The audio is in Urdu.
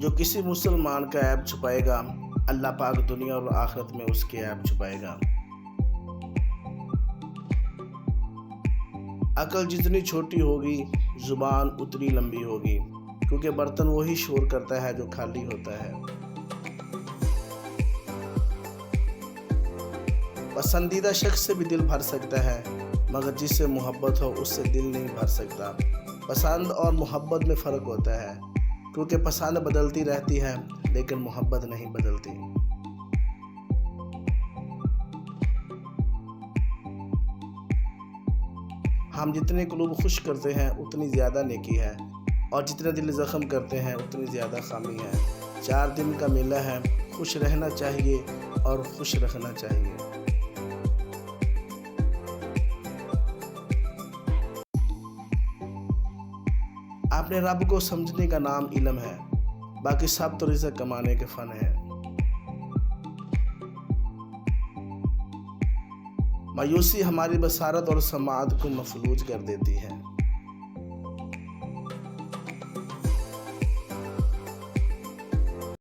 جو کسی مسلمان کا عیب چھپائے گا اللہ پاک دنیا اور آخرت میں اس کے عیب چھپائے گا۔ عقل جتنی چھوٹی ہوگی زبان اتنی لمبی ہوگی، کیونکہ برتن وہی شور کرتا ہے جو خالی ہوتا ہے۔ پسندیدہ شخص سے بھی دل بھر سکتا ہے، مگر جس سے محبت ہو اس سے دل نہیں بھر سکتا۔ پسند اور محبت میں فرق ہوتا ہے، کیونکہ پسند بدلتی رہتی ہے لیکن محبت نہیں بدلتی۔ ہم جتنے قلوب خوش کرتے ہیں اتنی زیادہ نیکی ہے، اور جتنے دل زخم کرتے ہیں اتنی زیادہ خامی ہے۔ 4 دن کا میلہ ہے، خوش رہنا چاہیے اور خوش رکھنا چاہیے۔ اپنے رب کو سمجھنے کا نام علم ہے، باقی سب تو رزق کمانے کے فن ہے۔ مایوسی ہماری بصارت اور سماعت کو مفلوج کر دیتی ہے۔